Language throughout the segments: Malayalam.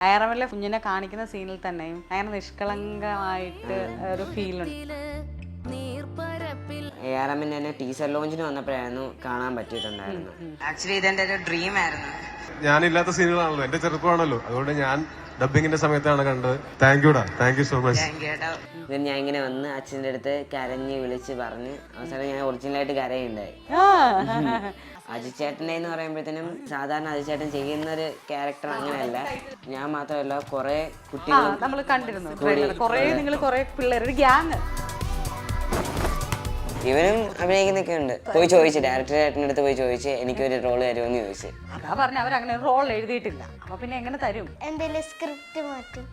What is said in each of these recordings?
അയറമലെ കുഞ്ഞിനെ കാണിക്കുന്ന സീനിൽ തന്നെയും അങ്ങനെ നിഷ്കളങ്കമായിട്ട് ഒരു ഫീലുണ്ട്. ARM തന്നെ ടീസർ ലോഞ്ചിന് വന്നപ്പോഴായിരുന്നു കാണാൻ പറ്റിയിട്ടുണ്ടായിരുന്നു. ആക്ച്വലി ഇതെന്റെ ഒരു ഡ്രീം ആയിരുന്നു. ഞാനില്ലാത്ത സീനുകളാണല്ലോ, എന്റെ ചെറുപ്പമാണല്ലോ, അതുകൊണ്ട് ഞാൻ ഡബിങ്ങിന്റെ സമയത്താണ് കണ്ടത്. Thank you so much. ഞാൻ ഇങ്ങനെ വന്ന് അച്ഛൻ്റെ അടുത്ത് കരഞ്ഞ് വിളിച്ച് പറഞ്ഞ് അവസാനം ഞാൻ ഒറിജിനലായിട്ട് കരയുണ്ടായി. അജിത് ചേട്ടനെ എന്ന് പറയുമ്പോഴത്തേനും സാധാരണ അജിത് ചേട്ടൻ ചെയ്യുന്ന ഒരു ക്യാരക്ടർ അങ്ങനെയല്ല. ഞാൻ മാത്രമല്ല കുറെ കുട്ടികൾ നമ്മൾ കണ്ടിരുന്നു, നിങ്ങൾ കുറെ പിള്ളേർ, ഒരു ഗ്യാങ്. ഇവനും അഭിനയിക്കുന്നൊക്കെ ഉണ്ട്. പോയി ചോദിച്ചു, ഡയറക്ടർ ചേട്ടൻ്റെ അടുത്ത് പോയി ചോദിച്ച് എനിക്കൊരു റോള് തരുമെന്ന് ചോദിച്ചു. അതാ പറഞ്ഞ അവരങ്ങനെ റോൾ എഴുതിയിട്ടില്ല, അപ്പൊ പിന്നെ എങ്ങനെ തരും? എന്തെങ്കിലും സ്ക്രിപ്റ്റ് മാറ്റും.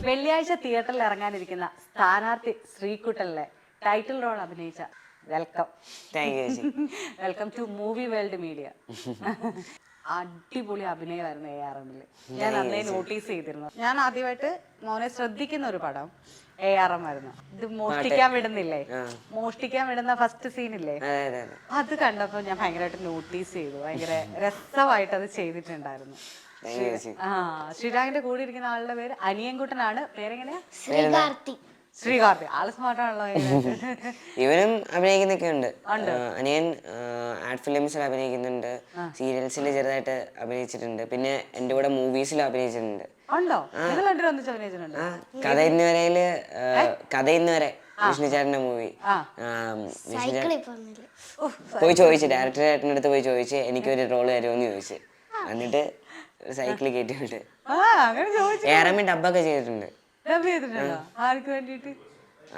വെള്ളിയാഴ്ച തിയേറ്ററിൽ ഇറങ്ങാനിരിക്കുന്ന സ്ഥാനാർത്ഥി ശ്രീകുട്ടനിലെ ടൈറ്റിൽ റോൾ അഭിനയിച്ച welcome. Thank you. Welcome to movie world media. അടിപൊളി അഭിനയമായിരുന്നു ARMല്. ഞാൻ അന്നേ നോട്ടീസ് ചെയ്തിരുന്നു. ഞാൻ ആദ്യമായിട്ട് മോനെ ശ്രദ്ധിക്കുന്ന ഒരു പടം ARM ആയിരുന്നു. ഇത് മോഷ്ടിക്കാൻ വിടുന്നില്ലേ, മോഷ്ടിക്കാൻ വിടുന്ന ഫസ്റ്റ് സീനില്ലേ, അത് കണ്ടപ്പോ ഞാൻ ഭയങ്കരമായിട്ട് നോട്ടീസ് ചെയ്തു. ഭയങ്കര രസമായിട്ട് അത് ചെയ്തിട്ടുണ്ടായിരുന്നു. ശ്രീരാഗിന്റെ കൂടെ ഇരിക്കുന്ന ആളുടെ പേര് അനിയൻകുട്ടനാണ്. പേരെങ്ങനെയാ? ശ്രീകാർത്തി. ആള് സ്മാർട്ടാണല്ലോ. ഇവനും അഭിനയിക്കുന്നൊക്കെ ഉണ്ട്. അനിയൻ ആഡ് ഫിലിംസിൽ അഭിനയിക്കുന്നുണ്ട്, സീരിയൽസിൽ ചെറുതായിട്ട് അഭിനയിച്ചിട്ടുണ്ട്, പിന്നെ എന്റെ കൂടെ മൂവീസിലും അഭിനയിച്ചിട്ടുണ്ട്. കഥ ഇന്ന് വരെ വിഷ്ണു ചേട്ടന്റെ മൂവി. പോയി ചോദിച്ചു, ഡയറക്ടർ ചേട്ടൻ്റെ അടുത്ത് പോയി ചോദിച്ച് എനിക്കൊരു റോള് തരുമെന്ന് ചോദിച്ചു. എന്നിട്ട് സൈക്കിൾ കയറ്റിവിട്ട് ARM ഡബ്ബൊക്കെ ചെയ്തിട്ടുണ്ട്.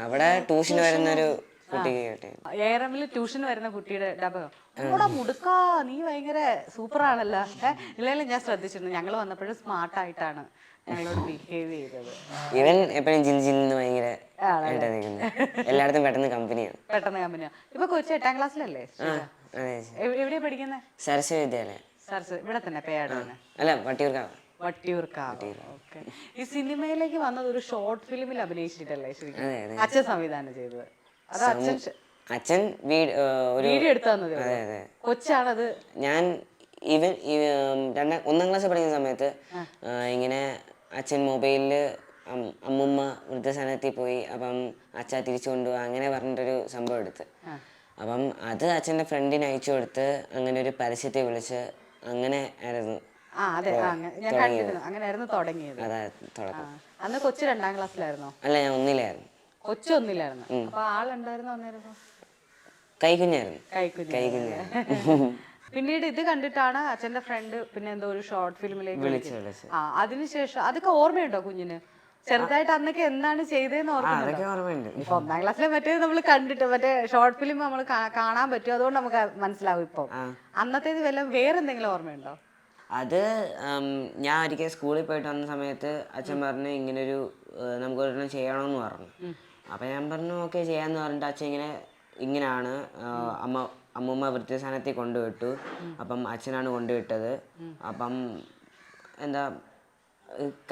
അവിടെ ട്യൂഷന് വരുന്ന ഒരു കുട്ടിക്ക് കേട്ടെ. ARMല് ട്യൂഷന് വരുന്ന കുട്ടിയുടെ ഡബകം മുടുക്കാ, നീ ഭയങ്കര സൂപ്പറാണല്ലോ. ഇല്ലല്ലോ, ഞാൻ ശ്രദ്ധിച്ചിരുന്നു. ഞങ്ങൾ വന്നപ്പോഴും സ്മാർട്ടായിട്ടാണ് ഞങ്ങളോട് ബിഹേവ് ചെയ്തത്. ഇവൻ എപ്പോഴും ജിൽ ഭയങ്കര എല്ലായിടത്തും പെട്ടെന്ന് കമ്പനിയാണ്. ഇപ്പൊ കൊച്ചു 8ാം ക്ലാസ്സിലല്ലേ? എവിടെയാ പഠിക്കുന്നത്? സരസ്വതി വിദ്യാലയം. ഇവിടെ തന്നെ പേയാടാണ്? അല്ല, വട്ടിയൂർക്കാവ്. ഓക്കെ. ഈ സിനിമയിലേക്ക് വന്നത് ഒരു ഷോർട്ട് ഫിലിമിൽ അഭിനയിച്ചിട്ടല്ലേ ശരിക്കും? അച്ഛൻ സംവിധാനം ചെയ്തത്? അത് അച്ഛൻ വീഡിയോ എടുത്തു തന്നത് കൊച്ചാണത്. ഞാൻ 1ാം ക്ലാസ്സിൽ പഠിക്കുന്ന സമയത്ത് ഇങ്ങനെ അച്ഛൻ മൊബൈലില് അമ്മുമ്മ വൃദ്ധസദനത്തിൽ പോയി, അപ്പം അച്ഛ തിരിച്ചു കൊണ്ടുപോവാ അങ്ങനെ പറഞ്ഞിട്ടൊരു സംഭവം എടുത്ത്, അപ്പം അത് അച്ഛൻ്റെ ഫ്രണ്ടിന് അയച്ചു കൊടുത്ത് അങ്ങനെ ഒരു പരസ്യത്തെ വിളിച്ച് അങ്ങനെ ആയിരുന്നു. അങ്ങനെയായിരുന്നു തുടങ്ങിയത്. അന്ന് കൊച്ചു 2ാം ക്ലാസ്സിലായിരുന്നോ? അല്ല, ഞാൻ 1ലായിരുന്നു. കൊച്ചു 1ലായിരുന്നു. അപ്പൊ ആളുണ്ടായിരുന്നു അന്നേരം? കൈക്കുഞ്ഞായിരുന്നു. പിന്നീട് ഇത് കണ്ടിട്ടാണ് അച്ഛന്റെ ഫ്രണ്ട് പിന്നെ എന്തോ ഒരു ഷോർട്ട് ഫിലിമിലേക്ക് വിളിച്ചത്. അതിനുശേഷം അതൊക്കെ ഓർമ്മയുണ്ടോ കുഞ്ഞിന്? ചെറുതായിട്ട് അന്നൊക്കെ എന്താണ് ചെയ്തതെന്ന് ഓർമ്മയുണ്ട്? ഇപ്പൊ 1ാം ക്ലാസ്സിലെ മറ്റേ നമ്മൾ കണ്ടിട്ട് മറ്റേ ഷോർട്ട് ഫിലിം നമ്മൾ കാണാൻ പറ്റും, അതുകൊണ്ട് നമുക്ക് മനസ്സിലാവും. ഇപ്പൊ അന്നത്തേത് വല്ലതും വേറെന്തെങ്കിലും ഓർമ്മയുണ്ടോ? അത് ഞാൻ ഒരിക്കൽ സ്കൂളിൽ പോയിട്ട് വന്ന സമയത്ത് അച്ഛൻ പറഞ്ഞു ഇങ്ങനൊരു നമുക്കൊരെണ്ണം ചെയ്യണമെന്ന് പറഞ്ഞു. അപ്പം ഞാൻ പറഞ്ഞു ഓക്കെ ചെയ്യാമെന്ന് പറഞ്ഞിട്ട് അച്ഛൻ ഇങ്ങനെയാണ് അമ്മൂമ്മ വൃദ്ധസദനത്തിൽ കൊണ്ടുവിട്ടു, അപ്പം അച്ഛനാണ് കൊണ്ടുവിട്ടത്, അപ്പം എന്താ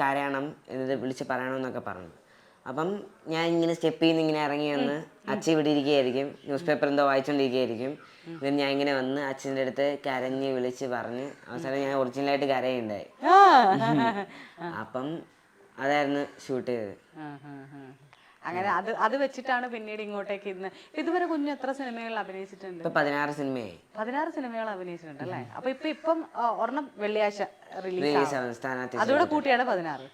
കരയണം എന്നത് വിളിച്ച് പറയണമെന്നൊക്കെ പറഞ്ഞു. അപ്പം ഞാൻ ഇങ്ങനെ സ്റ്റെപ്പിൽ നിന്ന് ഇങ്ങനെ ഇറങ്ങി വന്ന് അച്ഛൻ ഇവിടെ ഇരിക്കുകയായിരിക്കും, ന്യൂസ് പേപ്പർ എന്തോ വായിച്ചുകൊണ്ടിരിക്കുകയായിരിക്കും. ഞാൻ ഇങ്ങനെ വന്ന് അച്ഛൻ്റെ അടുത്ത് കരഞ്ഞ് വിളിച്ച് പറഞ്ഞ് അവസാനം ഞാൻ ഒറിജിനലായിട്ട് കരയുണ്ടായി. അപ്പം അതായിരുന്നു ഷൂട്ട് ചെയ്തത്. അങ്ങനെ അത് വെച്ചിട്ടാണ് പിന്നീട് ഇങ്ങോട്ടേക്ക് ഇതുവരെ കുഞ്ഞു എത്ര സിനിമകളിൽ അഭിനയിച്ചിട്ടുണ്ട്? 16 സിനിമയായി. 16 സിനിമകൾ അഭിനയിച്ചിട്ടുണ്ട് അല്ലേ? അപ്പൊ ഇപ്പം ഒരെണ്ണം വെള്ളിയാഴ്ച റിലീസ് ആവും, അതുകൂടെ കൂട്ടിയാണ് 16.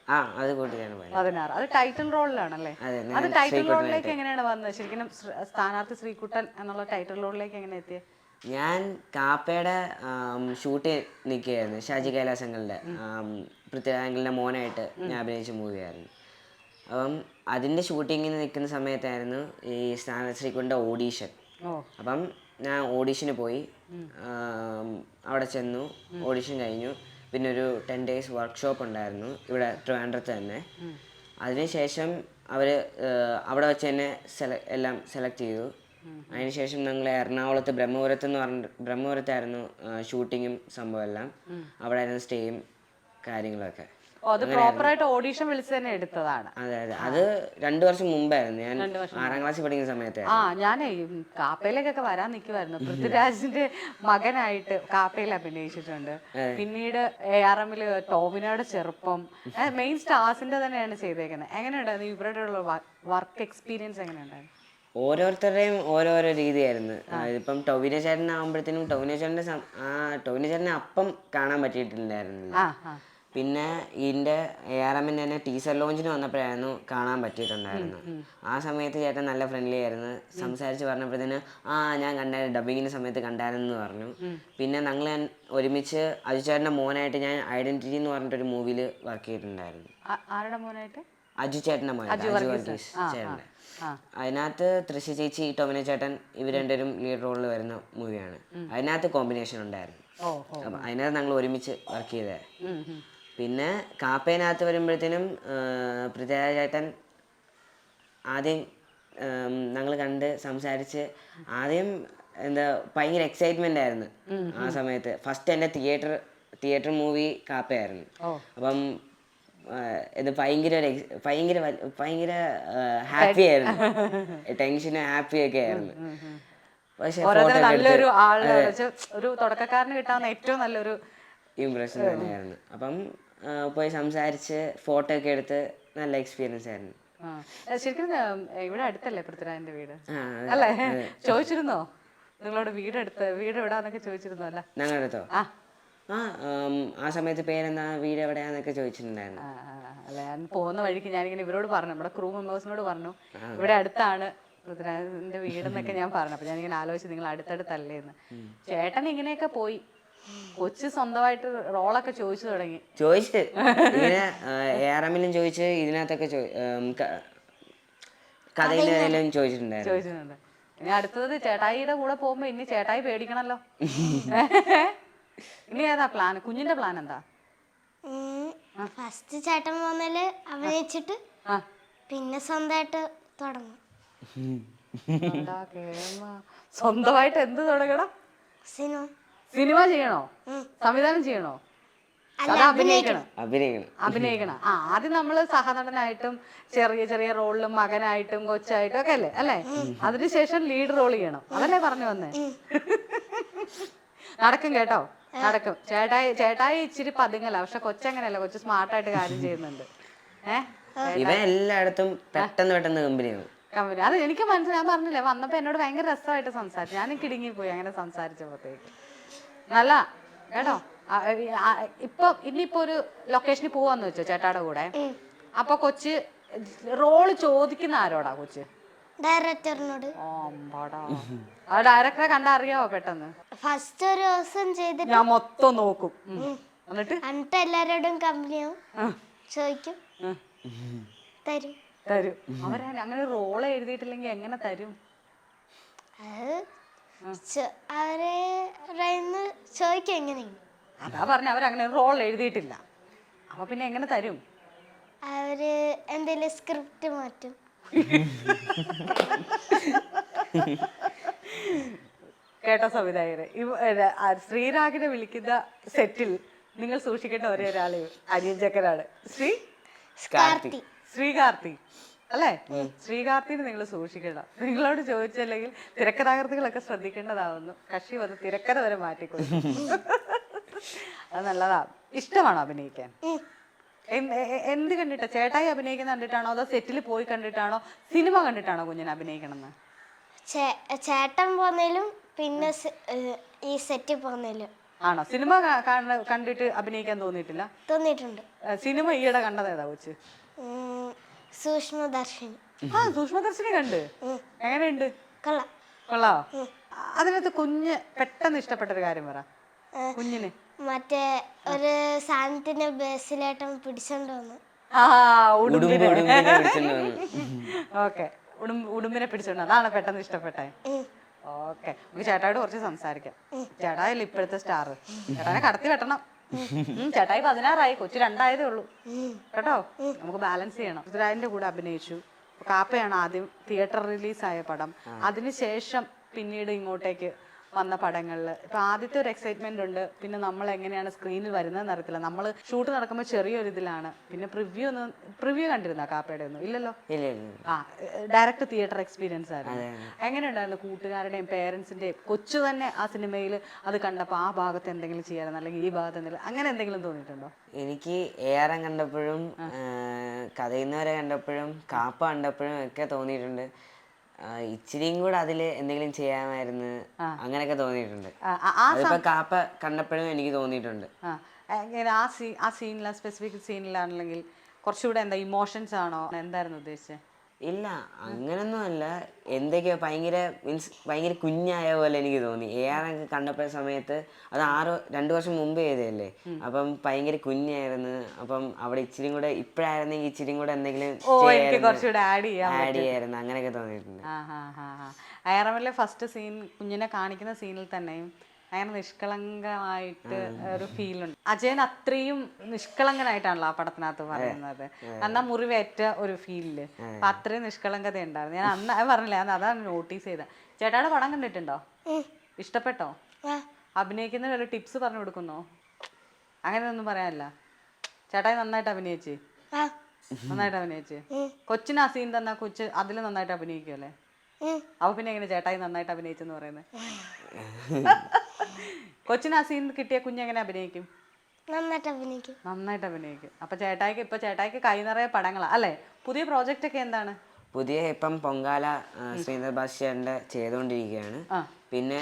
അത് കൂട്ടിയാണ് 16. അത് ടൈറ്റിൽ റോളിലാണല്ലേ? അത് ടൈറ്റിൽ റോളിലേക്ക് എങ്ങനെയാണ് വന്നത് ശരിക്കും? സ്ഥാനാർത്ഥി ശ്രീകുട്ടൻ എന്നുള്ള ടൈറ്റിൽ റോളിലേക്ക് എങ്ങനെ എത്തിയത്? ഞാൻ കാപ്പയുടെ ഷൂട്ട് നിൽക്കുകയായിരുന്നു. ഷാജി കൈലാസങ്ങളുടെ പൃഥ്വിരാജിന്റെ മോനായിട്ട് ഞാൻ അഭിനയിച്ച മൂവിയായിരുന്നു. അപ്പം അതിൻ്റെ ഷൂട്ടിങ്ങിന് നിൽക്കുന്ന സമയത്തായിരുന്നു ഈ സ്ഥാനാർത്ഥി ശ്രീകുട്ടൻ്റെ ഓഡീഷൻ. അപ്പം ഞാൻ ഓഡീഷന് പോയി, അവിടെ ചെന്നു, ഓഡീഷൻ കഴിഞ്ഞു. പിന്നെ ഒരു 10 days വർക്ക്ഷോപ്പ് ഉണ്ടായിരുന്നു ഇവിടെ ട്രിവാൻഡ്രത്ത് തന്നെ. അതിനുശേഷം അവർ അവിടെ വെച്ച് തന്നെ എല്ലാം സെലക്ട് ചെയ്തു. അതിനുശേഷം ഞങ്ങൾ എറണാകുളത്ത് ബ്രഹ്മപുരത്തായിരുന്നു ഷൂട്ടിങ്ങും സംഭവം എല്ലാം. അവിടെ ആയിരുന്നു സ്റ്റേയും കാര്യങ്ങളൊക്കെ. ഓ, അത് പ്രോപ്പർ ആയിട്ട് ഓഡീഷൻ വിളിച്ച് തന്നെ എടുത്തതാണ്. അതെ അതെ, അത് 2 വർഷം മുമ്പായിരുന്നു. ഞാൻ 6ാം ക്ലാസ്സിൽ പഠിക്കുന്ന സമയത്ത്. ഞാനേ കാപ്പയിലേക്കൊക്കെ വരാൻ നിൽക്കുമായിരുന്നു. പൃഥ്വിരാജിന്റെ മകനായിട്ട് കാപ്പയിൽ അഭിനയിച്ചിട്ടുണ്ട്. പിന്നീട് ARM-ല് ടോവിനോയുടെ ചെറുപ്പം, മെയിൻ സ്റ്റാർസിന്റെ തന്നെയാണ് ചെയ്തേക്കുന്നത്. എങ്ങനെയുണ്ടായിരുന്നു ഇവരുടെ ഉള്ള വർക്ക് എക്സ്പീരിയൻസ്? എങ്ങനെയുണ്ടായിരുന്നു? ഓരോരുത്തരുടെയും ഓരോരോ രീതിയായിരുന്നു. ഇപ്പം ടൊവിനോ ചേട്ടനാകുമ്പോഴത്തേനും ടൊവിനോ ചേട്ടനെ അപ്പം കാണാൻ പറ്റിയിട്ടില്ലായിരുന്നില്ല. പിന്നെ ഇതിന്റെ ARM-ന്റെ തന്നെ ടീസർ ലോഞ്ചിന് വന്നപ്പോഴായിരുന്നു കാണാൻ പറ്റിയിട്ടുണ്ടായിരുന്നത്. ആ സമയത്ത് ചേട്ടൻ നല്ല ഫ്രണ്ട്ലി ആയിരുന്നു. സംസാരിച്ച് പറഞ്ഞപ്പോഴത്തേന് ഞാൻ കണ്ടായിരുന്നു, ഡബിങ്ങിന്റെ സമയത്ത് കണ്ടായിരുന്നു പറഞ്ഞു. പിന്നെ ഞങ്ങൾ ഒരുമിച്ച് അജു ചേട്ടൻ്റെ മോനായിട്ട് ഞാൻ ഐഡന്റിറ്റി എന്ന് പറഞ്ഞിട്ടൊരു മൂവിയിൽ വർക്ക് ചെയ്തിട്ടുണ്ടായിരുന്നു. ആരുടെ മോനായിട്ട്? അജു ചേട്ടൻ്റെ മോൻ, അജു വർഗീസ് ചേട്ടൻ്റെ. അതിനകത്ത് തൃശ്ശി ചേച്ചി, ടൊവിനോ ചേട്ടൻ ഇവർ രണ്ടുപേരും ലീഡ് റോളിൽ വരുന്ന മൂവിയാണ്. അതിനകത്ത് കോമ്പിനേഷൻ ഉണ്ടായിരുന്നു. അപ്പം അതിനകത്ത് ഞങ്ങൾ ഒരുമിച്ച് വർക്ക് ചെയ്തത്. പിന്നെ കാപ്പേനകത്ത് വരുമ്പോഴത്തേനും പൃഥ്വിരാജ് ചേട്ടൻ ആദ്യം ഞങ്ങൾ കണ്ട് സംസാരിച്ച് ആദ്യം ഭയങ്കര എക്സൈറ്റ്മെന്റ് ആയിരുന്നു ആ സമയത്ത്. ഫസ്റ്റ് എൻ്റെ തിയേറ്റർ മൂവി കാപ്പയായിരുന്നു. അപ്പം ഇത് ഭയങ്കര ഹാപ്പി ആയിരുന്നു. ടെൻഷനും ഹാപ്പിയൊക്കെ ആയിരുന്നു. പക്ഷെ നല്ലൊരു ആള്, ഒരു തുടക്കക്കാരന് കിട്ടാവുന്ന ഏറ്റവും നല്ലൊരു ഇംപ്രഷൻ തന്നെയായിരുന്നു. അപ്പം പോയി സംസാരിച്ച് ഫോട്ടോ ഒക്കെ എടുത്ത് നല്ല എക്സ്പീരിയൻസ് ആയിരുന്നു. ശരിക്കും ഇവിടെ അടുത്തല്ലേ പൃഥ്വിരാജിന്റെ വീട് അല്ലേ? ചോദിച്ചിരുന്നോ നിങ്ങളോട് വീട് എവിടാന്നൊക്കെ ചോദിച്ചിരുന്നോ? അല്ല ഞങ്ങളുടെ അടുത്തോ? ആ സമയത്ത് പേരെന്താ, വീട് എവിടെയാന്നൊക്കെ ചോദിച്ചിട്ടുണ്ടായിരുന്നു. അല്ല, ഞാൻ പോകുന്ന വഴിക്ക് ഞാനിങ്ങനെ ഇവരോട് പറഞ്ഞു, നമ്മുടെ ക്രൂ മെമ്പേഴ്സിനോട് പറഞ്ഞു ഇവിടെ അടുത്താണ് പൃഥ്വിരാജിന്റെ വീടെന്നൊക്കെ ഞാൻ പറഞ്ഞു. അപ്പൊ ഞാനിങ്ങനെ ആലോചിച്ചു നിങ്ങൾ അടുത്തടുത്തല്ലേന്ന്. ചേട്ടൻ ഇങ്ങനെയൊക്കെ പോയി കൊച്ചു സ്വന്തമായിട്ട് റോളൊക്കെ ചോദിച്ചു തുടങ്ങി. ഇങ്ങനെ ARM-ലും ചോദിച്ച്, ഇതിനകത്തൊക്കെ കഥയിലും ചോദിച്ചിട്ടുണ്ട്. ഇനി അടുത്തത് ചേട്ടായിയുടെ കൂടെ പോകുമ്പോ ഇനി ചേട്ടായി പേടിക്കണല്ലോ. ഇനി ഏതാ പ്ലാൻ? കുഞ്ഞിന്റെ പ്ലാൻ എന്താ? ഫസ്റ്റ് ചേട്ടൻ പോന്നേല് അഭിനയിച്ചിട്ട് പിന്നെ സ്വന്തമായിട്ട് തുടങ്ങും. സ്വന്തമായിട്ട് എന്ത് തുടങ്ങണം? സിനിമ ചെയ്യണോ? സംവിധാനം ചെയ്യണോ? അഭിനയിക്കണം. ആദ്യം നമ്മള് സഹനടനായിട്ടും ചെറിയ ചെറിയ റോളിലും മകനായിട്ടും കൊച്ചായിട്ടും ഒക്കെ അല്ലേ? അതിനുശേഷം ലീഡ് റോൾ ചെയ്യണം. അതല്ലേ പറഞ്ഞു വന്നേ? നടക്കും കേട്ടോ, നടക്കും. ചേട്ടായി ഇച്ചിരി പതുങ്ങല, പക്ഷെ കൊച്ചങ്ങനെയല്ല, കൊച്ചു സ്മാർട്ടായിട്ട് കാര്യം ചെയ്യുന്നുണ്ട്. എല്ലായിടത്തും പെട്ടെന്ന് കമ്പനിയാണ്. അത് എനിക്ക് മനസ്സിലായി. ഞാൻ പറഞ്ഞില്ലേ, വന്നപ്പോ എന്നോട് ഭയങ്കര രസമായിട്ട് സംസാരിച്ചു. ഞാൻ കിടുങ്ങിപ്പോയി അങ്ങനെ സംസാരിച്ചപ്പോഴത്തേക്ക്. നല്ല കേട്ടോ. ഇനിയിപ്പോ ഒരു ലൊക്കേഷനിൽ പോവാന്ന് വെച്ചോ ചേട്ടാടെ കൂടെ, അപ്പൊ കൊച്ച് റോള് ചോദിക്കുന്ന ആരോടാ? കൊച്ച് ഡയറക്ടറിനോട്. ആ ഡയറക്ടറെ കണ്ടാ അറിയാവോ പെട്ടെന്ന്? ഫസ്റ്റ് ഒരു ദിവസം ചെയ്തിട്ട് ഞാൻ മൊത്തം നോക്കും. എന്നിട്ട് എല്ലാരോടും കമ്പനിയാവും, ചോദിക്കും, തരും. അങ്ങനെ റോള് എഴുതിയിട്ടില്ലെങ്കിൽ എങ്ങനെ തരും? അവരെ ചോദിക്കും എങ്ങനെയാണ്. അതാ പറഞ്ഞ അവരങ്ങനെ റോൾ എഴുതിയിട്ടില്ല, അപ്പൊ പിന്നെ എങ്ങനെ തരും? അവര് എന്തെങ്കിലും സ്ക്രിപ്റ്റ് മാറ്റും. കേട്ടോ സംവിധായകരെ, ശ്രീരാഗിനെ വിളിക്കുന്ന സെറ്റിൽ നിങ്ങൾ സൂക്ഷിക്കേണ്ട ഒരേ ഒരാള് അനിയൻ ചക്കനാണ്. ശ്രീകാർത്തി അല്ലേ? ശ്രീകാർത്തിനെ നിങ്ങൾ സൂക്ഷിക്കണം. നിങ്ങളോട് ചോദിച്ചല്ലെങ്കിൽ തിരക്കഥാകൃത്തുകളൊക്കെ ശ്രദ്ധിക്കേണ്ടതാവുന്നു. കക്ഷി വന്ന് തിരക്കഥ വരെ മാറ്റിക്കൊടുക്കും. അത് നല്ലതാ. ഇഷ്ടമാണോ അഭിനയിക്കാൻ? എന്ത് കണ്ടിട്ടാ? ചേട്ടായി അഭിനയിക്കുന്ന കണ്ടിട്ടാണോ, അതോ സെറ്റിൽ പോയി കണ്ടിട്ടാണോ, സിനിമ കണ്ടിട്ടാണോ കുഞ്ഞിനെ അഭിനയിക്കണമെന്ന്? ചേട്ടൻ പോന്നേലും പിന്നെ ഈ സെറ്റിൽ പോന്നേലും. ആണോ? സിനിമ കണ്ടിട്ട് അഭിനയിക്കാൻ തോന്നിയിട്ടില്ല? തോന്നിയിട്ടുണ്ട്. സിനിമ ഈയിടെ കണ്ടതേതാ കൊച്ച്? സൂക്ഷ്മദർശിനി. സൂക്ഷ്മദർശിനി കണ്ട്. എങ്ങനെയുണ്ട്? കൊള്ളാവോ? അതിനകത്ത് കുഞ്ഞ് പെട്ടെന്ന് ഇഷ്ടപ്പെട്ട ഒരു കാര്യം പറ കുഞ്ഞിന്. മറ്റേ ഒരു സാധനത്തിന്റെ ബേസിലേട്ടൻ പിടിച്ചോണ്ട് വന്നു. ഓക്കെ, ഉടുമ്പിനെ പിടിച്ചോണ്ട്, അതാണ് പെട്ടെന്ന് ഇഷ്ടപ്പെട്ടെ. ഓക്കെ, നമുക്ക് ചേട്ടായിട്ട് കുറച്ച് സംസാരിക്കാം. ചേട്ടായല്ലേ ഇപ്പോഴത്തെ സ്റ്റാർ. ചേട്ടാനെ കടത്തി വെട്ടണം. ചേട്ടായി 16 കൊച്ചു 2 ഉള്ളൂ കേട്ടോ. നമുക്ക് ബാലൻസ് ചെയ്യണം. പൃഥ്വിരാജിന്റെ കൂടെ അഭിനയിച്ചു. കാപ്പയാണ് ആദ്യം തിയേറ്റർ റിലീസായ പടം. അതിനുശേഷം പിന്നീട് ഇങ്ങോട്ടേക്ക് വന്ന പടങ്ങളിൽ ഇപ്പൊ ആദ്യത്തെ ഒരു എക്സൈറ്റ്മെന്റ് ഉണ്ട്, പിന്നെ നമ്മൾ എങ്ങനെയാണ് സ്ക്രീനിൽ വരുന്നതെന്ന് അറിയത്തില്ല. നമ്മൾ ഷൂട്ട് നടക്കുമ്പോൾ ചെറിയൊരു ഇതിലാണ്. പിന്നെ പ്രിവ്യൂ കണ്ടിരുന്ന കാപ്പയുടെ ഒന്നും ഇല്ലല്ലോ? ഇല്ല ഇല്ല. ആ, ഡയറക്റ്റ് തിയേറ്റർ എക്സ്പീരിയൻസ് ആയിരുന്നു. എങ്ങനെയുണ്ടായിരുന്നു? കൂട്ടുകാരുടെയും പേരൻസിന്റെയും കൊച്ചു തന്നെ ആ സിനിമയിൽ അത് കണ്ടപ്പോൾ ആ ഭാഗത്ത് എന്തെങ്കിലും ചെയ്യാറുണ്ട്, അല്ലെങ്കിൽ ഈ ഭാഗത്ത് എന്തെങ്കിലും അങ്ങനെ എന്തെങ്കിലും തോന്നിയിട്ടുണ്ടോ? എനിക്ക് ARM കണ്ടപ്പോഴും കഥയുന്നവരെ കണ്ടപ്പോഴും കാപ്പ കണ്ടപ്പോഴും ഒക്കെ തോന്നിയിട്ടുണ്ട് ഇച്ചിരിയും കൂടെ അതിൽ എന്തെങ്കിലും ചെയ്യാമായിരുന്നു, അങ്ങനെയൊക്കെ തോന്നിയിട്ടുണ്ട്. അതിപ്പോ കാപ്പ കണ്ടപ്പോഴും എനിക്ക് തോന്നിയിട്ടുണ്ട്. എങ്ങനെ ആ സീനിലാണ്, സ്പെസിഫിക് സീനിലാണെങ്കിൽ കുറച്ചുകൂടെ എന്താ ഇമോഷൻസ് ആണോ, എന്തായിരുന്നു ഉദ്ദേശിച്ചത്? ഇല്ല, അങ്ങനൊന്നും അല്ല. എന്തൊക്കെയോ ഭയങ്കര കുഞ്ഞായ പോലെ എനിക്ക് തോന്നി. ARM കണ്ടപ്പോഴ സമയത്ത് അത് 2 വർഷം മുമ്പ് ചെയ്തതല്ലേ, അപ്പം ഭയങ്കര കുഞ്ഞായിരുന്നു. അപ്പം അവിടെ ഇച്ചിരി കൂടെ ഇപ്പഴായിരുന്നെങ്കിൽ ഇച്ചിരി കൂടെ എന്തെങ്കിലും ആഡ് ചെയ്യായിരുന്നു, അങ്ങനെയൊക്കെ തോന്നിയിട്ടുണ്ട്. അയറമലിലെ ഫസ്റ്റ് സീൻ കുഞ്ഞിനെ കാണിക്കുന്ന സീനിൽ തന്നെയും അങ്ങനെ നിഷ്കളങ്കമായിട്ട് ഒരു ഫീലുണ്ട്. അജയൻ അത്രയും നിഷ്കളങ്കനായിട്ടാണല്ലോ ആ പടത്തിനകത്ത് പറയുന്നത്. അന്നാ മുറിവേറ്റ ഒരു ഫീലില് അപ്പൊ അത്രയും നിഷ്കളങ്കത ഉണ്ടായിരുന്നു. ഞാൻ അന്ന് പറഞ്ഞില്ല, ഞാൻ അതാണ് നോട്ടീസ് ചെയ്തത്. ചേട്ടായുടെ പടം കണ്ടിട്ടുണ്ടോ? ഇഷ്ടപ്പെട്ടോ? അഭിനയിക്കുന്നതിന് ഒരു ടിപ്സ് പറഞ്ഞു കൊടുക്കുന്നോ? അങ്ങനെയൊന്നും പറയാനല്ല, ചേട്ടായി നന്നായിട്ട് അഭിനയിച്ച് കൊച്ചിന് ആ സീൻ തന്നാ കൊച്ച് അതിൽ നന്നായിട്ട് അഭിനയിക്കുമല്ലേ? അപ്പൊ പിന്നെ എങ്ങനെ ചേട്ടായി നന്നായിട്ട് അഭിനയിച്ചെന്ന് പറയുന്നത്? കൊച്ചിന് ആ സീൻ കിട്ടിയ കുഞ്ഞെങ്ങനെ അഭിനയിക്കും? നന്നായിട്ട് അഭിനയിക്കും. അപ്പൊ ചേട്ടായിക്ക് കൈ നിറയെ പടങ്ങളാ അല്ലേ? പുതിയ പ്രോജക്റ്റ് ഒക്കെ എന്താണ്? പുതിയ ഇപ്പം പൊങ്കാല ശ്രീധർ ഭാസ്കറിന്റെ ചെയ്തുകൊണ്ടിരിക്കുകയാണ്. പിന്നെ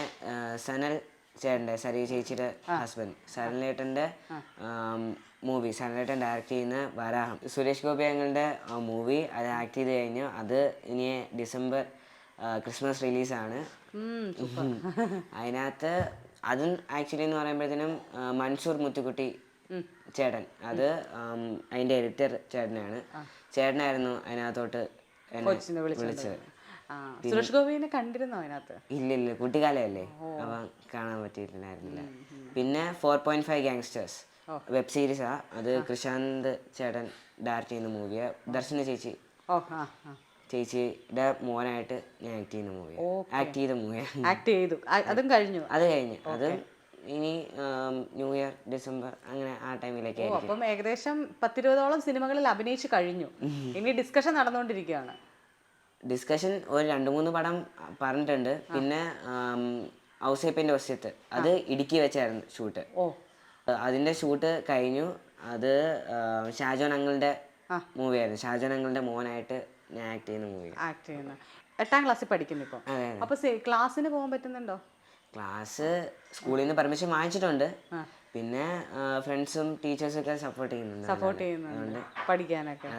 സനൽ ചേട്ടൻ്റെ, സരി ചേച്ചിയുടെ ഹസ്ബൻഡ് സനലേട്ടൻ്റെ മൂവി, സനലേട്ടൻ ഡയറക്റ്റ് ചെയ്യുന്ന വരാഹം, സുരേഷ് ഗോപി ഞങ്ങളുടെ മൂവി അത് ആക്ട് ചെയ്ത് കഴിഞ്ഞു. അത് ഇനി ഡിസംബർ ക്രിസ്മസ് റിലീസാണ്. അതിനകത്ത് അതും ആക്ച്വലി എന്ന് പറയുമ്പോഴത്തേനും മൻസൂർ മുത്തുക്കുട്ടി ചേട്ടൻ, അത് അതിൻ്റെ എഡിറ്റർ ചേട്ടനായിരുന്നു അതിനകത്തോട്ട് വിളിച്ചത്. സുരേഷ് ഗോപിനെ കണ്ടിരുന്നോ അതിനകത്ത്? ഇല്ല, കുട്ടിക്കാലമല്ലേ, അപ്പൊ കാണാൻ പറ്റിയിട്ടുണ്ടായിരുന്നില്ല. പിന്നെ 4.5 ഗാങ്സ്റ്റേഴ്സ് വെബ് സീരീസാ, അത് കൃഷാന്ത് ചേട്ടൻ ഡയറക്റ്റ് ചെയ്യുന്ന മൂവിയാ. ദർശന ചേച്ചിയുടെ മോനായിട്ട് ഞാൻ ആക്ട് ചെയ്ത മൂവിയാണ്. അതും കഴിഞ്ഞു. അത് ഇനി ന്യൂ ഇയർ ഡിസംബർ അങ്ങനെ ആ ടൈമിലേക്ക്. അപ്പം ഏകദേശം 10-20ഓളം സിനിമകളിൽ അഭിനയിച്ചു കഴിഞ്ഞു. ഇനി ഡിസ്കഷൻ നടന്നുകൊണ്ടിരിക്കുകയാണ്. ഡിസ്കഷൻ ഒരു 2-3 പടം പറഞ്ഞിട്ടുണ്ട്. പിന്നെ ഔസേപ്പിന്റെ വസ്യത്ത്, അത് ഇടുക്കി വെച്ചായിരുന്നു ഷൂട്ട്. അതിന്റെ ഷൂട്ട് കഴിഞ്ഞു. അത് ഷാജോൻ അങ്കിളുടെ മൂവിയായിരുന്നു. ഷാജോൻ അങ്കിളുടെ മോനായിട്ട് ഞാൻ ആക്ട് ചെയ്യുന്ന മൂവി. 8ാം ക്ലാസ്സിൽ പഠിക്കുന്നു ഇപ്പൊ. അപ്പൊ ക്ലാസ്സിന് പോകാൻ പറ്റുന്നുണ്ടോ? ക്ലാസ് സ്കൂളിൽ നിന്ന് പെർമിഷൻ വാങ്ങിച്ചിട്ടുണ്ട്. പിന്നെ ഫ്രണ്ട്സും ടീച്ചേഴ്സും ഒക്കെ സപ്പോർട്ട് ചെയ്യുന്നുണ്ട് പഠിക്കാനൊക്കെ.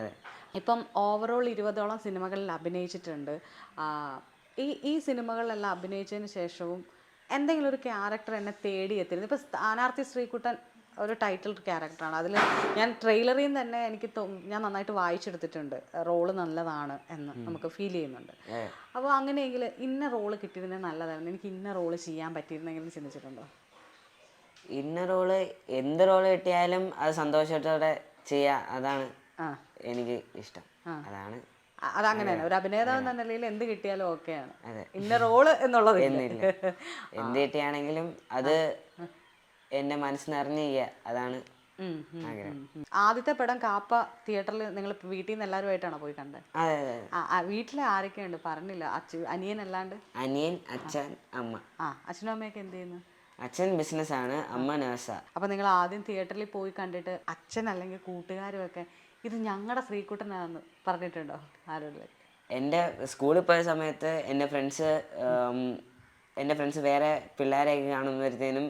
ഇപ്പം ഓവറോൾ 20ഓളം സിനിമകളിൽ അഭിനയിച്ചിട്ടുണ്ട്. ഈ സിനിമകളിലെല്ലാം അഭിനയിച്ചതിന് ശേഷവും എന്തെങ്കിലും ഒരു ക്യാരക്ടർ എന്നെ തേടി എത്തിയിരുന്നു. ഇപ്പം സ്ഥാനാർത്ഥി ശ്രീകുട്ടൻ ഒരു ടൈറ്റിൽ ക്യാരക്ടറാണ്. അതിൽ ഞാൻ ട്രെയിലറിൽ നിന്ന് തന്നെ ഞാൻ നന്നായിട്ട് വായിച്ചെടുത്തിട്ടുണ്ട്. റോള് നല്ലതാണ് എന്ന് നമുക്ക് ഫീൽ ചെയ്യുന്നുണ്ട്. അപ്പോൾ അങ്ങനെയെങ്കിൽ ഇന്ന റോള് കിട്ടിയിരുന്നത് നല്ലതായിരുന്നു, എനിക്ക് ഇന്ന റോള് ചെയ്യാൻ പറ്റിയിരുന്നെങ്കിലും ചിന്തിച്ചിട്ടുണ്ടോ? ഇന്ന റോള്, എന്ത് റോള് കിട്ടിയാലും അത് സന്തോഷത്തോടെ ചെയ്യാ, അതാണ് എനിക്ക് ഇഷ്ടം. അതങ്ങനെയാണ് ഒരു അഭിനേതാവ് എന്ന നിലയിൽ എന്ത് കിട്ടിയാലും ഓക്കെയാണ്. ഇന്ന റോള് എന്നുള്ളത് എന്ത് കിട്ടിയാണെങ്കിലും അത് എന്റെ മനസ്സിനറിഞ്ഞ് ചെയ്യാ, അതാണ് ആഗ്രഹം. ആദ്യത്തെ പടം കാപ്പ തിയേറ്ററിൽ നിങ്ങൾ വീട്ടിൽ നിന്ന് എല്ലാവരുമായിട്ടാണോ പോയി കണ്ടത്? വീട്ടിലെ ആരൊക്കെയുണ്ട് പറഞ്ഞില്ല? അനിയൻ അല്ലാണ്ട്? അനിയൻ, അച്ഛൻ, അമ്മ. അച്ഛനും അമ്മയൊക്കെ എന്ത് ചെയ്യുന്നു? അച്ഛൻ ബിസിനസ്സാണ്, അമ്മ നേഴ്സാ. അപ്പൊ നിങ്ങൾ ആദ്യം തിയേറ്ററിൽ പോയി കണ്ടിട്ട് അച്ഛൻ അല്ലെങ്കിൽ കൂട്ടുകാരും ഒക്കെ ഇത് ഞങ്ങളുടെ ശ്രീകുട്ടനാണെന്ന് പറഞ്ഞിട്ടുണ്ടോ ആരോടും? എൻ്റെ സ്കൂളിൽ പോയ സമയത്ത് എൻ്റെ ഫ്രണ്ട്സ് വേറെ പിള്ളേരെയൊക്കെ കാണുമ്പോഴത്തേനും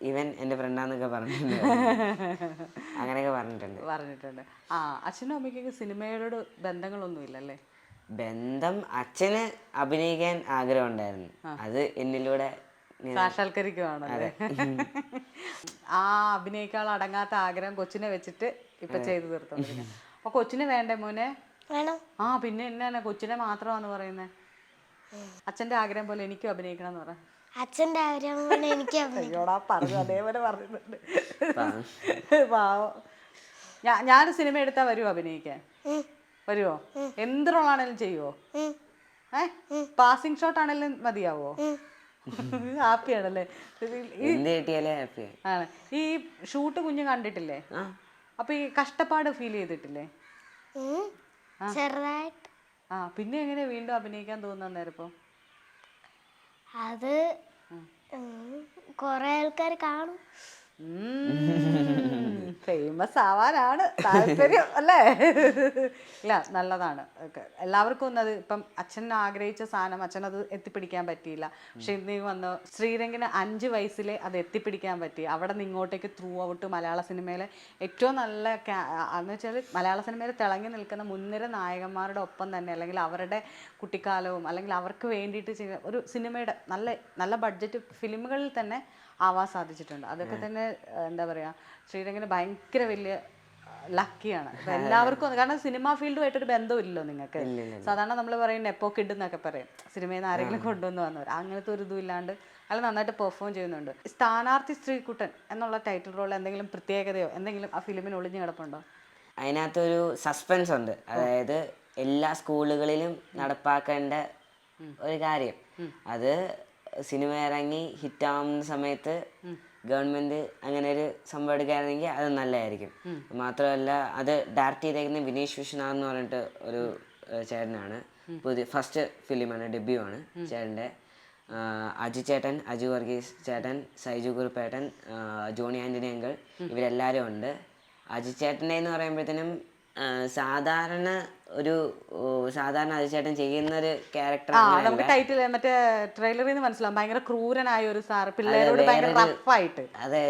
ഇവൻ എൻ്റെ ഫ്രണ്ടാന്നൊക്കെ പറഞ്ഞിട്ടുണ്ട്. അങ്ങനെയൊക്കെ പറഞ്ഞിട്ടുണ്ട്. അച്ഛനും അമ്മയ്ക്കൊക്കെ സിനിമയോട് ബന്ധങ്ങളൊന്നും ഇല്ലല്ലേ? ബന്ധം, അച്ഛന് അഭിനയിക്കാൻ ആഗ്രഹം ഉണ്ടായിരുന്നു, അത് എന്നിലൂടെ സാക്ഷാത്കരിക്കുവാണല്ലേ? ആ അഭിനയിക്കാൻ അടങ്ങാത്ത ആഗ്രഹം കൊച്ചിനെ വെച്ചിട്ട് ഇപ്പൊ ചെയ്തു തീർത്തോണ്ടിരിക്കുക. അപ്പൊ കൊച്ചിന് വേണ്ടേ മോനെ? പിന്നെ എന്നാണ് കൊച്ചിനെ മാത്രമാണെന്ന് പറയുന്നത്? അച്ഛന്റെ ആഗ്രഹം പോലെ എനിക്കും അഭിനയിക്കണം എന്ന് പറ. അച്ഛന്റെ ആഗ്രഹം പോലെ എനിക്ക് പറഞ്ഞു, അതേപോലെ പറഞ്ഞിട്ടുണ്ട്. പാവം. ഞാൻ സിനിമ എടുത്താ വരുമോ അഭിനയിക്കാൻ? വരുമോ? എന്ത് റോളാണേലും ചെയ്യുവോ? പാസിംഗ് ഷോട്ട് ആണെങ്കിലും മതിയാവോ? ഹാപ്പിയാണല്ലേ? എന്ത് കിട്ടിയാലേ ഹാപ്പിയാണ്. ആണ്. ഈ ഷൂട്ട് കുഞ്ഞ് കണ്ടിട്ടില്ലേ? അപ്പൊ ഈ കഷ്ടപ്പാട് ഫീൽ ചെയ്തിട്ടില്ലേ? ചെറുതായിട്ട്. പിന്നെ എങ്ങനെ വീണ്ടും അഭിനയിക്കാൻ തോന്നുന്ന നേരപ്പോ? അത് കൊറേ ആൾക്കാർ കാണും. ഫേമസ് ആവാനാണ് താല്പര്യം അല്ലേ? ഇല്ല, നല്ലതാണ്. എല്ലാവർക്കും ഒന്നത് ഇപ്പം അച്ഛൻ ആഗ്രഹിച്ച സാധനം അച്ഛനത് എത്തിപ്പിടിക്കാൻ പറ്റിയില്ല. പക്ഷെ ഇന്ന് വന്ന് ശ്രീരംഗിന് 5 വയസ്സിൽ അത് എത്തിപ്പിടിക്കാൻ പറ്റി. അവിടെ നിന്ന് ഇങ്ങോട്ടേക്ക് ത്രൂ ഔട്ട് മലയാള സിനിമയിലെ ഏറ്റവും നല്ല എന്ന് വെച്ചാൽ മലയാള സിനിമയിൽ തിളങ്ങി നിൽക്കുന്ന മുൻനിര നായകന്മാരുടെ ഒപ്പം തന്നെ, അല്ലെങ്കിൽ അവരുടെ കുട്ടിക്കാലവും അല്ലെങ്കിൽ അവർക്ക് വേണ്ടിയിട്ട് ചെയ്യുന്ന ഒരു സിനിമയുടെ നല്ല നല്ല ബഡ്ജറ്റ് ഫിലിമുകളിൽ തന്നെ ആവാൻ സാധിച്ചിട്ടുണ്ട്. അതൊക്കെ തന്നെ എന്താ പറയുക, ശ്രീരംഗിന് ഭയങ്കര വലിയ ലക്കിയാണ്. എല്ലാവർക്കും കാരണം സിനിമാ ഫീൽഡുമായിട്ടൊരു ബന്ധമില്ലല്ലോ നിങ്ങൾക്ക്. സാധാരണ നമ്മൾ പറയും നെപ്പോ കിഡ് എന്നൊക്കെ പറയും, സിനിമയിൽ നിന്ന് ആരെങ്കിലും കൊണ്ടുവന്ന് വന്നവർ. അങ്ങനത്തെ ഒരു ഇതും ഇല്ലാണ്ട് അയാൾ നന്നായിട്ട് പെർഫോം ചെയ്യുന്നുണ്ട്. സ്ഥാനാർത്ഥി ശ്രീകുട്ടൻ എന്നുള്ള ടൈറ്റിൽ റോളിൽ എന്തെങ്കിലും പ്രത്യേകതയോ എന്തെങ്കിലും ആ ഫിലിമിന് ഒളിഞ്ഞു കിടപ്പുണ്ടോ? അതിനകത്തൊരു സസ്പെൻസ് ഉണ്ട്. അതായത് എല്ലാ സ്കൂളുകളിലും നടപ്പാക്കേണ്ട ഒരു കാര്യം. അത് സിനിമ ഇറങ്ങി ഹിറ്റാവുന്ന സമയത്ത് ഗവൺമെന്റ് അങ്ങനെ ഒരു സംഭവം എടുക്കുകയാണെങ്കിൽ അത് നല്ലതായിരിക്കും. മാത്രമല്ല അത് ഡയറക്റ്റ് ചെയ്തേക്കുന്ന വിനീഷ് വിശ്വനാഥ് എന്ന് പറഞ്ഞിട്ട് ഒരു ചേട്ടനാണ്. പുതിയ ഫസ്റ്റ് ഫിലിമാണ്, ഡെബ്യൂ ആണ് ചേട്ടൻ്റെ. അജു ചേട്ടൻ, അജു വർഗീസ് ചേട്ടൻ, സൈജു കുറുപ്പേട്ടൻ, ജോണി ആൻ്റണി അങ്കിൾ, ഇവരെല്ലാവരും ഉണ്ട്. അജു ചേട്ടൻ്റെ എന്ന് പറയുമ്പോഴത്തേനും സാധാരണ അജിചേട്ടൻ ചെയ്യുന്ന ഒരു ക്യാരക്ടർ നമുക്ക് ടൈറ്റിൽ മറ്റേ ട്രെയിലറിൽ നിന്ന് മനസ്സിലാവും. ഭയങ്കര ക്രൂരനായ ഒരു സാർ, പിള്ളേരോട് ഭയങ്കര റഫായിട്ട്. അതെ,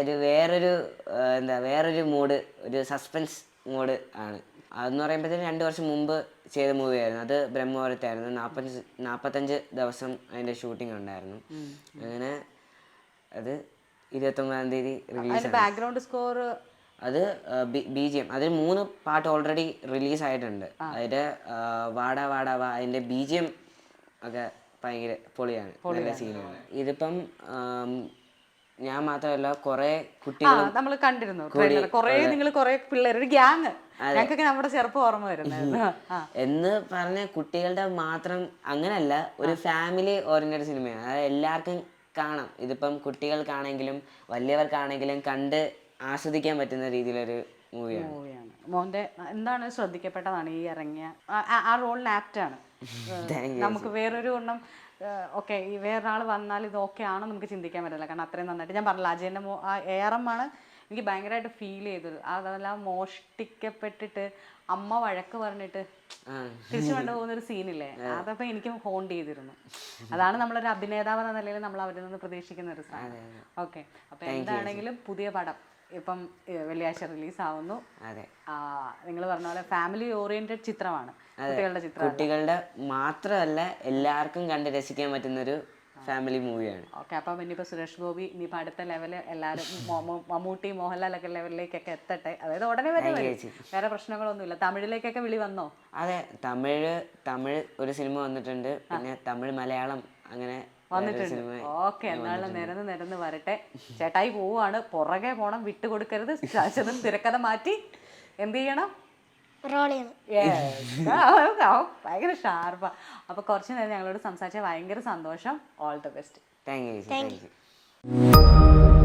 വേറൊരു മൂഡ്, ഒരു സസ്പെൻസ് മൂഡ് ആണ്. അതെന്ന് പറയുമ്പോഴത്തേനും 2 വർഷം മുമ്പ് ചെയ്ത മൂവിയായിരുന്നു. അത് ബ്രഹ്മപുരത്തായിരുന്നു. 45 ദിവസം അതിന്റെ ഷൂട്ടിംഗ് ഉണ്ടായിരുന്നു. അങ്ങനെ അത് 29-ാം തീയതി റിലീസ്. ബാക്ക്ഗ്രൗണ്ട് സ്കോർ അത് BGM, അതിൽ 3 പാട്ട് ഓൾറെഡി റിലീസ് ആയിട്ടുണ്ട്. അതിന്റെ വാടാ വാടാ വാ, അതിന്റെ BGM ഒക്കെ ഭയങ്കര പൊളിയാണ്, നല്ല സീനാണ്. ഇതിപ്പം ഞാൻ മാത്രമല്ല കുറെ കുട്ടികൾ നമ്മൾ കണ്ടിരുന്നു കുറെ, നിങ്ങൾ കുറെ പിള്ളേർ, ഒരു ഗ്യാങ്, ഞങ്ങൾക്കൊക്കെ നമ്മുടെ ചെറുപ്പം ഓർമ്മ വരുന്നത് എന്ന് പറഞ്ഞ കുട്ടികളുടെ മാത്രം അങ്ങനല്ല, ഒരു ഫാമിലി ഓറിയന്റഡ് സിനിമയാണ്. അതായത് എല്ലാവർക്കും കാണാം. ഇതിപ്പം കുട്ടികൾക്കാണെങ്കിലും വലിയവർക്കാണെങ്കിലും കണ്ട് ആസ്വദിക്കാൻ പറ്റുന്ന രീതിയിലൊരു മൂവിയാണ്. മോന്റെ എന്താണ് ശ്രദ്ധിക്കപ്പെട്ടതാണ് ഈ ഇറങ്ങിയ ആ റോളിന് ആപ്റ്റാണ്. നമുക്ക് വേറൊരു ഒന്നും ഓക്കെ ഈ വേറൊരാൾ വന്നാൽ ഇത് ഓക്കെ ആണെന്ന് നമുക്ക് ചിന്തിക്കാൻ പറ്റില്ല. കാരണം അത്രയും നന്നായിട്ട്, ഞാൻ പറഞ്ഞില്ല അജയൻ്റെ ഏറമാണ് എനിക്ക് ഭയങ്കരമായിട്ട് ഫീൽ ചെയ്തത്. അതെല്ലാം മോഷ്ടിക്കപ്പെട്ടിട്ട് അമ്മ വഴക്ക് പറഞ്ഞിട്ട് തിരിച്ചു കൊണ്ടുപോകുന്നൊരു സീനില്ലേ, അതപ്പോ എനിക്കും ഹോണ്ട് ചെയ്തിരുന്നു. അതാണ് നമ്മളൊരു അഭിനേതാവ് എന്ന നിലയിൽ നമ്മൾ അവരിൽ നിന്ന് പ്രതീക്ഷിക്കുന്ന ഒരു സാധനം. ഓക്കെ, അപ്പൊ എന്താണെങ്കിലും പുതിയ പടം ഇപ്പം വെള്ളിയാഴ്ച റിലീസ് ആവുന്നു. നിങ്ങൾ പറഞ്ഞ പോലെ ഫാമിലി ഓറിയന്റഡ് ചിത്രമാണ്, കുട്ടികളുടെ ചിത്രം. കുട്ടികളുടെ മാത്രമല്ല എല്ലാവർക്കും കണ്ട് രസിക്കാൻ പറ്റുന്ന ഒരു ഫാമിലി മൂവിയാണ്. ഓക്കെ, അപ്പം ഇനിയിപ്പോൾ സുരേഷ് ഗോപി ഇനിയിപ്പോൾ അടുത്ത ലെവല് എല്ലാവരും മമ്മൂട്ടി മോഹൻലാലൊക്കെ ലെവലിലേക്കൊക്കെ എത്തട്ടെ. അതായത് ഉടനെ വരെ വേറെ പ്രശ്നങ്ങളൊന്നുമില്ല. തമിഴിലേക്കൊക്കെ വിളി വന്നോ? അതെ, തമിഴ് ഒരു സിനിമ വന്നിട്ടുണ്ട്. പിന്നെ തമിഴ് മലയാളം അങ്ങനെ വന്നിട്ടുണ്ട്. ഓക്കെ, എന്നാലും നിരന്ന് വരട്ടെ. ചേട്ടായി പോവാണ്, പുറകെ പോണം, വിട്ടുകൊടുക്കരുത്. തിരക്കഥ മാറ്റി എന്ത് ചെയ്യണം? ഭയങ്കര ഷാർപ്പാ. അപ്പൊ കുറച്ചു നേരം ഞങ്ങളോട് സംസാരിച്ച ഭയങ്കര സന്തോഷം. All the best. Thank you.